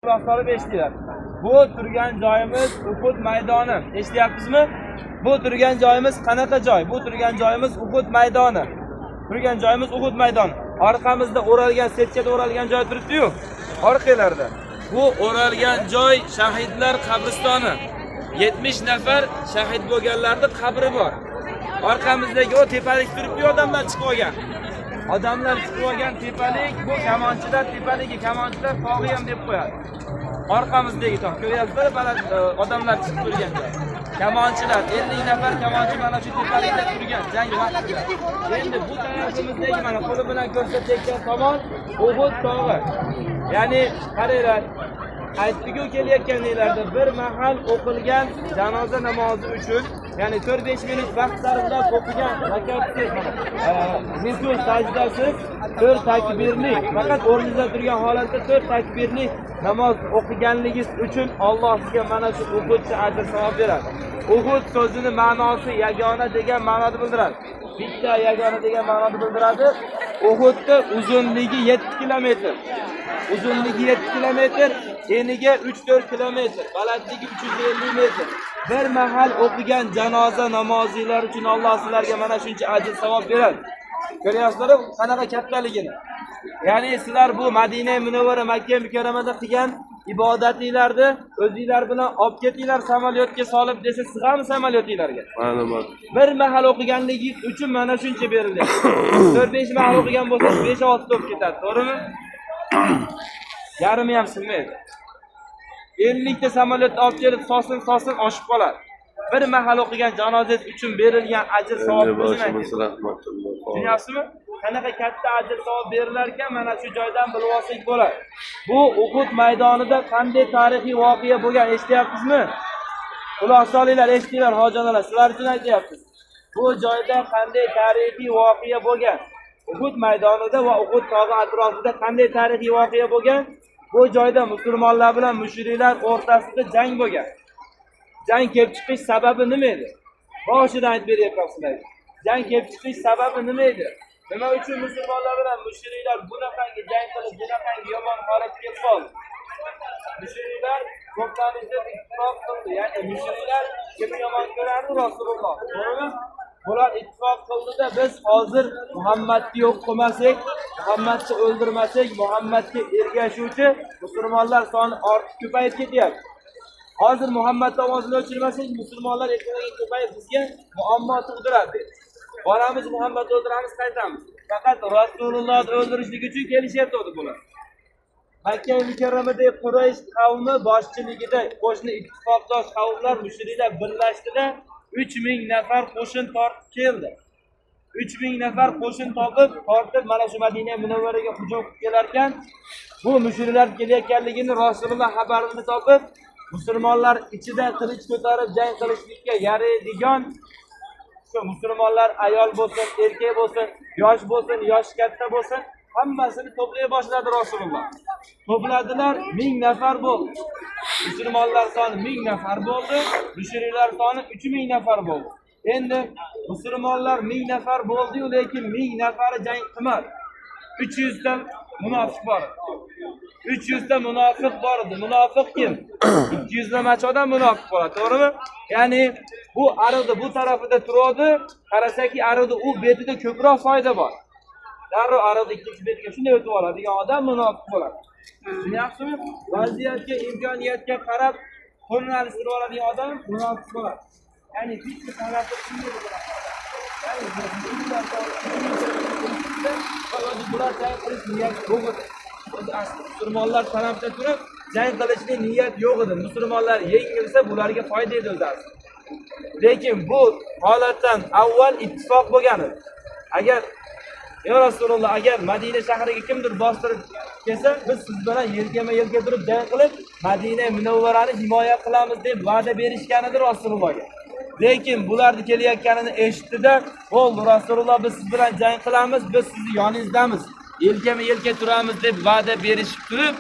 quloq solib eshitinglar. Bu turgan joyimiz Uhud maydoni. Eshityapsizmi? Bu turgan joyimiz qanaqa joy? Bu turgan joyimiz Uhud maydoni. Turgan joyimiz Uhud maydoni. Orqamizda o'ralgan, setchada o'ralgan joy turibdi-yu. Orqalarda. Bu o'ralgan joy shahidlar qabristoni. 70 nafar shahid bo'lganlarning qabri bor. Orqamizdagi o tepalik turibdi, odamlar chiqib olgan. Odamlar chiqib olgan tepalik, bu kamonchilar tepaligi, kamonchilar tog'i ham deb qo'yadi. Orqamizdagi tog', ko'ryapsizlar, baland odamlar chiqib turgan joy. Kamonchilar 50 nafar kamonchi mana shu tepalikda turgan jang vaqtida. Endi bu tarafimizdagi mana qo'li bilan ko'rsatayotgan tomon Uhud tog'i. Ya'ni qaranglar, aytdiku kelayotganlarda bir mahal o'qilgan janoza namozi uchun, ya'ni 4-5 minut vaqt sarflab o'qigan rakatsiz, ruku sajdasiz 4 takbirlik, faqat o'rningizda turgan holatda 4 takbirlik namoz o'qiganligingiz uchun Alloh sizga mana shu Uhudcha ajr savob beradi. Uhud so'zining ma'nosi yagona degan ma'noni bildiradi. Bitta yagona degan ma'noni bildiradi. Uhudda uzunligi 7 kilometr. Uzunligi 7 kilometr, eniga 3-4 kilometr, balandligi 350 metr. Bir mahal o'qigan janoza namozilari uchun Alloh sizlarga mana shuncha ajr savob beradi. Ko'ryapsizlar qanaqa kattaligini. Ya'ni sizlar bu Madina Munawvara Makka Mukarramada qilgan ibodatinglarni o'zingizlar bilan olib ketinglar, samolyotga solib desa sig'ami samolyotinglarga? Ma'lum. Bir mahal o'qiganligingiz uchun mana shuncha beriladi. 4-5 mahal o'qigan bo'lsangiz 5-6 top ketadi, to'g'rimi? Yarimi ham sinmaydi. 50 ta samolyotni olib kelib sosin oshib qoladi. Bir mahal o'qigan janozangiz uchun berilgan ajr savob o'zini tushunyapsizmi? Qanaqa katta ajr savob berilar ekan, mana shu joydan bilib olsak bo'ladi. Bu Uhud maydonida qanday tarixiy voqea bo'lgan, eshityapsizmi? Quloq solinglar, eshitinglar hojonalar, sizlar uchun aytyapmiz. Bu joyda qanday tarixiy voqea bo'lgan? Uhud maydonida va Uhud tog'i atrofida qanday tarixiy voqea bo'lgan? Bu joyda musulmonlar bilan mushriklar o'rtasida jang bo'lgan. Jang kelib chiqish sababi nima edi? Boshidan aytib beryapman sizlarga. Jang kelib chiqish sababi nima edi? Nima uchun musulmonlar bilan mushriklar bunaqangi jang qilib, bunaqangi yomon holatga kelib qoldi? Mushriklar ko'pchilikda ittifoq qildi. Ya'ni mushriklar kimni yomon ko'rardi? Rasululloh. To'g'rimi? Bular ittifoq qildida biz hozir Muhammadni yo'q qilmasak, Muhammadni o'ldirmasak, Muhammadga ergashuvchi musulmonlar soni ortib ko'payib ketyapti. Hozir Muhammad ovozini o'chirmasak, musulmonlar ertaga ko'payib bizga muammo tug'diradi. Boramiz Muhammadni o'ldiramiz, qaytamiz. Faqat Rasulullohni o'ldirishlik uchun kelishyapti bular. Makka Mukarramadagi Quraysh qavmi boshchiligida qo'shni ittifoqdosh qavmlar mushriklar birlashdida 3000 nafar qo'shin tortib keldi. 3000 nafar qo'shin tortib mana shu Madina Munawvaraga hujum qilib kelar ekan, bu mushriklar kelayotganligini Rasululloh xabarini topib, musulmonlar ichida qilich ko'tarib jang qilishlikka yaraydigan shu musulmonlar ayol bo'lsin, erkak bo'lsin, yosh bo'lsin, yosh katta bo'lsin, hammasini to'play boshladi Rasululloh. To'pladilar, 1000 nafar bo'ldi. Musulmonlar soni 1000 nafar bo'ldi, mushriklar soni 3000 nafar bo'ldi. Endi musulmonlar 1000 nafar bo'ldi-yu, lekin 1000 nafari jang qilmadi. 300 ta munofiq bor. 300 ta munofiq bor edi. Munofiq kim? 200 namachi odam munofiq bo'ladi, to'g'rimi? Ya'ni bu ariqda bu tarafida turadi, qarasaki ariqda u betida ko'proq foyda bor. Darrov ariqda ikkinchi betiga shunday o'tib oladigan odam munofiq bo'ladi. Tushunyapsizmi? Vaziyatga, imkoniyatga qarab qo'lini surib oladigan odam munofiq bo'ladi. Ya'ni bitta tarafda shunday bo'ladi. Ya'ni bular jang qilish niyat yo'q edi. Musulmonlar tarafda turib jang qilishga niyat yo'q edi. Musulmonlar yengilsa bularga foyda edi o'zasi. Lekin bu holatdan avval ittifoq bo'lgan edi. Agar ya Rasululloh, agar Madina shahriga kimdir bostirib kelsa, biz siz bilan yelkama-yelka turib jang qilib, Madina Munawvarani himoya qilamiz deb va'da berishgan edi Rasulullohga. Lekin bularni kelayotganini eshitdi-da, "Bo'ldi Rasululloh, biz siz bilan jang qilamiz, biz sizni yoningizdamiz. Yelkama-yelka turamiz" deb va'da berishib turib,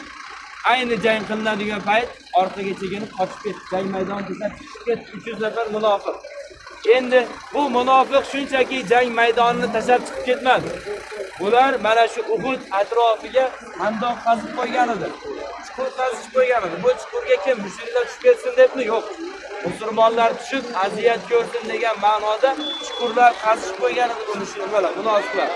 ayni jang qilinadigan payt orqaga chekinib qochib ketdi. Jang maydonidan chiqib ketdi 300 nafar munofiq. Endi bu munofiq shunchaki jang maydonini tashlab chiqib ketmadi. Ular mana shu Uhud atrofiga handoq qazib qo'ygan edi. Chuqur qazib qo'ygan edi. Bu chuqurga kim mushriklar tushib ketsin debmi? Yo'q. Musulmonlar tushib aziyat ko'rsin degan ma'noda chuqurlar qazib qo'ygan edi bu mushriklar, munofiqlar.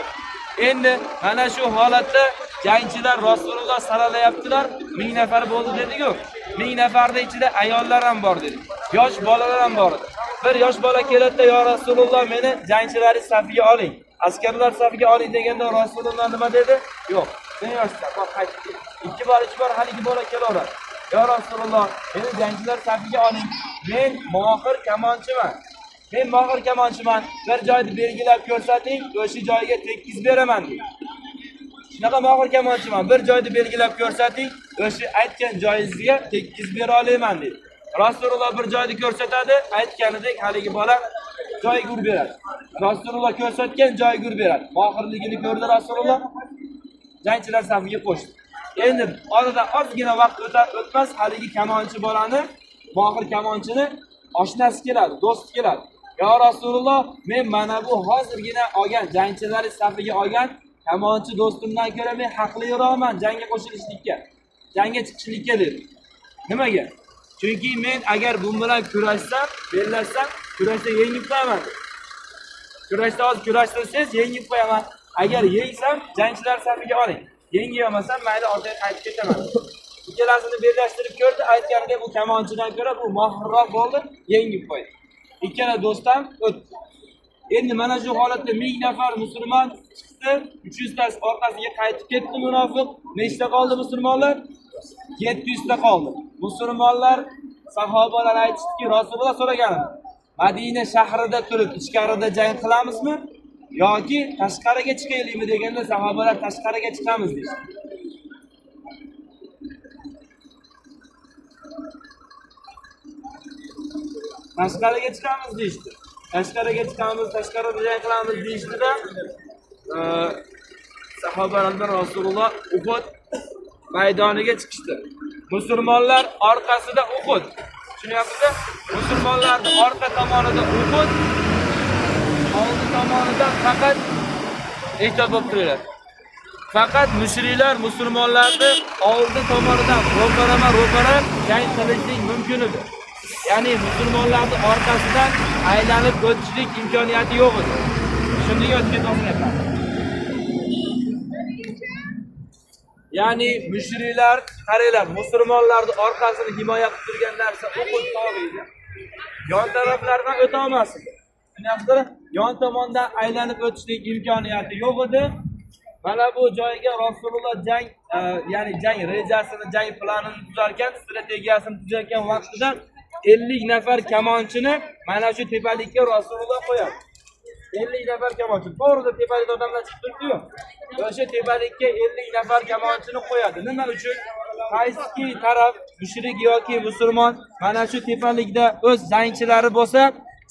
Endi mana shu holatda jangchilar Rasululloh saralayaptilar. 1000 nafar bo'ldi dedik-ku. 1000 nafarning ichida ayollar ham bor dedik. Yosh bolalar ham bor edi. Bir yosh bola keladi-da, "Ya Rasululloh, meni jangchilaringiz safiga oling. Askarlar safiga oling" deganda Rasululloh nima dedi? Yo'q. Sen yoshsan, bor qaytib ket. Ikki bor, uch bor haligi bola kelaveradi. "Ya Rasululloh, meni jangchilar safiga oling. Men mohir kamonchiman. Men mohir kamonchiman. Bir joyni belgilab ko'rsating, o'sha joyga tekkiz beraman" dedi. Shunaqa mohir kamonchiman. Bir joyni belgilab ko'rsating, o'sha aytgan joyingizga tekkiz bera olaman dedi. Rasululloh bir joyni ko'rsatadi, aytganidek haligi bola joy gur beradi. Rasululloh ko'rsatgan joy gur beradi. Mohirligini ko'rdi Rasululloh. Jangchilar safiga qo'shdi. Endi oradan ozgina vaqt o'tmas haligi kamonchi bolani, mohir kamonchini oshnasi keladi, do'sti keladi. "Ya Rasululloh, men mana bu hozirgina olgan jangchilar safiga olgan kamonchi do'stimdan ko'ra men haqliroqman jangga qo'shilishlikka, jangga chiqishlikka" dedi. Nimaga? Chunki men agar bu bilan kurashsam, bellashsam, kurashda yengib qo'yaman. Kurashda hozir kurashtirsangiz yengib qo'yaman. Agar yengsam, jangchilar safiga oling. Yengolmasam, mayli orqaga qaytib ketaman. Ikkalasini birlashtirib ko'rdi, aytganidek bu kamonchidan ko'ra bu mohirroq bo'ldi, yengib qo'ydi. Ikkala do'stam o'tdi. Endi mana shu holatda 1000 nafar musulmon chiqdi, 300 tasi orqasiga qaytib ketdi munofiq. Nechta qoldi musulmonlar? 700 ta qoldi. Musulmonlar sahobalar aytishdiki, Rasululloh so'ragan. Madina shahrida turib ichkarida jang qilamizmi yoki tashqariga chiqaylikmi deganda sahobalar tashqariga chiqamiz dedi. Tashqariga chiqamiz deydi. Tashqariga chiqamiz, tashqarida jang qilamiz deydi-da. Sahobalar Rasululloh Uhud maydoniga chiqishdi. Musulmonlar orqasida Uhud. Tushunyapsizmi? Musulmonlarning orqa tomonida Uhud, oldi tomonida faqat ehtiyot bo'lib turinglar. Faqat mushriklar musulmonlarning oldi tomonidan ro'para jang qilishlik mumkin edi. Ya'ni musulmonlarning orqasidan aylanib o'tishlik imkoniyati yo'q edi. Shunday o'tib o'tmayapman. Ya'ni mushriklar, qaranglar, musulmonlarning orqasini himoya qilib turgan narsa Uhud tog'i. Yon taraflardan o'ta olmasdi. Tushunasizmi? Yon tomondan aylanib o'tishlik imkoniyati yo'q edi. Mana bu joyga Rasululloh ya'ni jang rejasini, jang planini tuzarkan, strategiyasini tuzarkan vaqtida 50 nafar kamonchini mana shu tepalikka Rasululloh qo'yadi. 50 nafar kamonchi. To'g'rida tepalikda odamlar chiqib turibdi-yu. O'sha tepalikka 50 nafar kamonchini qo'yadi. Nima uchun? Qaysi taraf, mushrik yoki musulmon, mana shu tepalikda o'z jangchilari bo'lsa,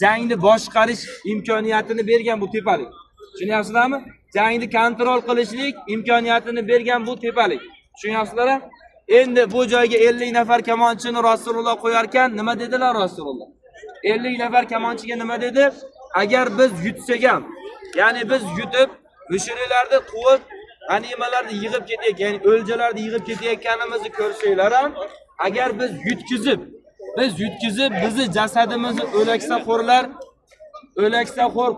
jangni boshqarish imkoniyatini bergan bu tepalik. Tushunyapsizlarmi? Jangni kontrol qilishlik imkoniyatini bergan bu tepalik. Tushunyapsizlar? Endi bu joyga 50 nafar kamonchini Rasululloh qo'yar ekan, nima dedilar Rasululloh? 50 nafar kamonchiga nima dedi? Agar biz yutsak ham, ya'ni biz yutib, mushriklarni quvib, g'animalarni yig'ib ketayotgan, ya'ni o'ljalarni yig'ib ketayotganimizni ko'rsanglar ham, agar biz yutkizib, bizni jasadimizni o'laksaxo'r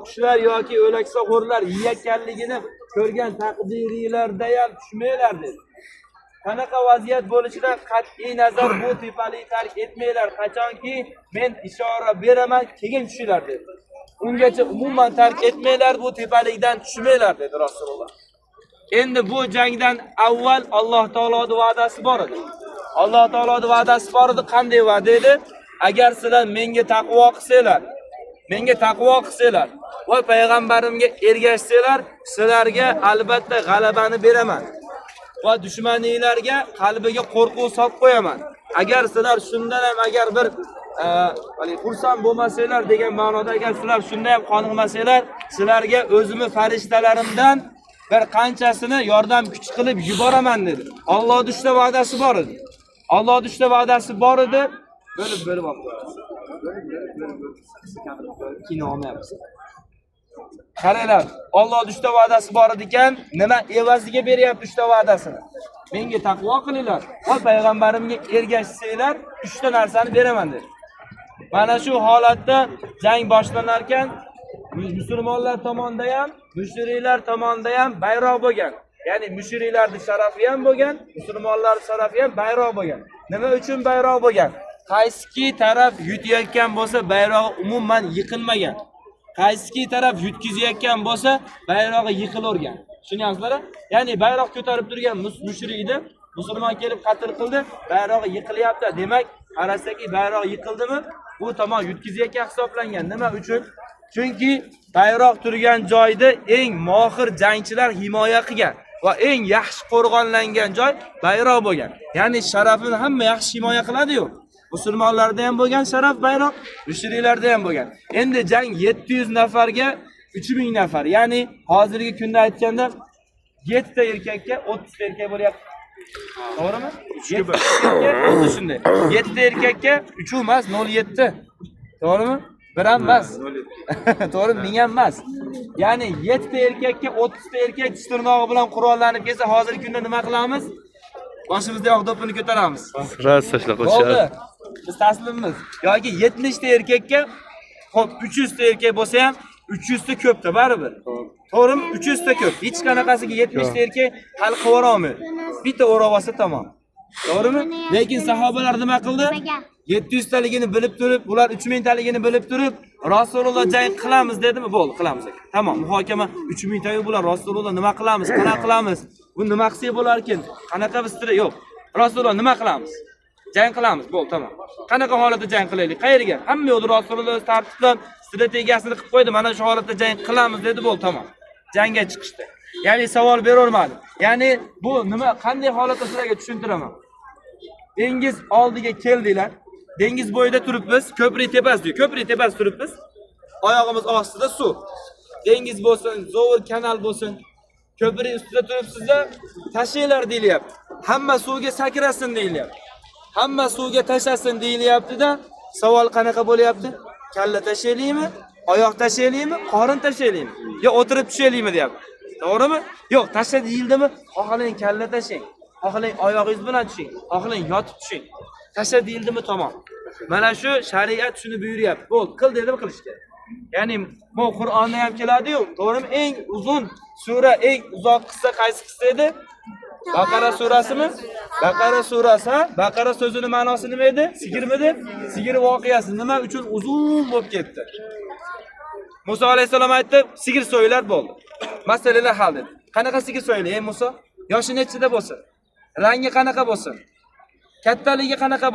qushlar yoki o'laksaxo'rlar yeyotganligini ko'rgan taqdiringlarda ham tushmanglar dedi. Qanaqa vaziyat bo'lishidan qat'iy nazar bu tepalik tark etmanglar, qachonki men ishora beraman, keyin tushinglar dedi. Ungacha umuman tark etmanglar, bu tepalikdan tushmanglar dedi Rasululloh. Endi bu jangdan avval Alloh taoloning va'dasi bor edi. Alloh taoloning va'dasi bor edi, qanday va'da edi? Agar sizlar menga taqvo qilsanglar va payg'ambarimga ergashsanglar, sizlarga albatta g'alabani beraman. Va dushmaninglarga qalbiga qo'rquv solib qo'yaman. Agar sizlar shundan ham agar bir xursand bo'lmasanglar degan ma'noda, agar sizlar shunday ham qoniqmasanglar, sizlarga o'zimni farishtalarimdan bir qanchasini yordam kuch qilib yuboraman dedi. Allohning va'dasi bor edi. Bo'lib oldi. Kino olmayapmiz. Qaranglar, Alloh 3 ta va'dasi bor ekan, nima evaziga beryapti 3 ta va'dasini? Menga taqvo qilinglar va payg'ambarimga ergashsanglar 3 ta narsani beraman dedi. Mana shu holatda jang boshlanar ekan, musulmonlar tomonidan ham, mushriklar tomonidan ham bayroq bo'lgan. Ya'ni mushriklarning sharafi ham bo'lgan, musulmonlar sharafi ham bayroq bo'lgan. Nima uchun bayroq bo'lgan? Qaysi taraf yutayotgan bo'lsa, bayrog'i umuman yiqilmagan. Qaysi taraf yutkizayotgan bo'lsa, bayrog'i yiqilavergan. Tushunyapsizlar? Ya'ni bayroq ko'tarib turgan mushrikni musulmon kelib qatl qildi, bayrog'i yiqilyapti. Demak, qarasaki bayroq yiqildimi, bu tomon yutkizayotgan hisoblangan. Nima uchun? Chunki bayroq turgan joyda eng mohir jangchilar himoya qilgan va eng yaxshi qo'rg'onlangan joy bayroq bo'lgan. Ya'ni sharafini hamma yaxshi himoya qiladi-yu. Musulmonlarda ham bo'lgan sharaf bayroq, mushriklarda ham bo'lgan. Endi jang 700 nafarga 3000 nafar. Ya'ni hozirgi kunda aytganda 7 ta erkakka 30 ta erkak bo'lyapti. To'g'rimi? 7 ta erkakka shunday. 7 ta erkakka 3 emas 07. To'g'rimi? Bir ham emas. To'g'ri, ming ham emas. Ya'ni 7 ta erkakka 30 ta erkak tirnog'i bilan qurollanib kelsa, hozirgi kunda nima qilamiz? Boshimizda yo'q do'pini ko'taramiz. Ras tashlab qo'yishadi. Biz taslimmiz. Yoki 70 ta erkakka, xo'p 300 ta erkak bo'lsa ham 300 ta ko'pda baribir. To'g'rimi? 300 ta ko'p. Hech qanaqasiga 70 ta erkak hal qilib olmaydi. Bitta o'rab olsa tamom. To'g'rimi? Lekin sahobalar nima qildi? 700 taligini bilib turib, ular 3000 taligini bilib turib, Rasululloh jang qilamiz dedimi? Bo'ldi, qilamiz. Tamom, muhokama 3000 tayu bular Rasululloh nima qilamiz? Qanaqa qilamiz? Bu nima qilsak bo'lar ekan? Qanaqa bistir yo'q. Rasululloh nima qilamiz? Jang qilamiz. Bo'ldi, tamom. Qanaqa holatda jang qilaylik? Qayerga? Hamma yo'lda Rasululloh tartiblab strategiyasini qilib qo'ydi. Mana shu holatda jang qilamiz dedi, bo'ldi, tamom. Jangga chiqishdi. Ya'ni savol berolmadi. Ya'ni bu nima, qanday holatda sizlarga tushuntiraman? Dengiz oldiga keldinglar. Dengiz bo'yida turibmiz, ko'prik tepasida, ko'prik tepasida turibmiz. Oyog'imiz ostida suv. Dengiz bo'lsin, zo'r kanal bo'lsin. Ko'prik ustida turibsizlar, tashinglar deyilyapti. Hamma suvga sakrasin deyilyapti. Hamma suvga tashasin deyilyapti-da, savol qanaqa bo'lyapti? Kalla tashaylikmi? Oyoq tashaylikmi? Qorin tashaylikmi? Yo o'tirib tushaylikmi deyapti. To'g'rimi? Yo'q, tasha deyildimi? Xohlang kalla tashang, xohlang oyog'ingiz bilan tushing, xohlang yotib tushing. Tasha deyildimi tamom. Mana shu shariat shuni buyuryapti. Bo'ldi, qil dedim qilishga. Ya'ni bu Qur'onda ham keladi-yu, to'g'rimi? Eng uzun sura, eng uzoq qissa qaysi qissa edi? Baqara surasimi? Baqara surasi, ha? Baqara so'zining ma'nosi nima edi? Sigirmidi? Sigir voqeasi nima uchun uzun bo'lib ketdi? Musa alayhisalom aytdi, sigir so'ylar bo'ldi. Masalalar hal dedi. Qanaqa sigir so'ylar, ey Musa? Yoshi nechida bo'lsin? Rangi qanaqa bo'lsin? Kattaligi qanaqa bo'lsin?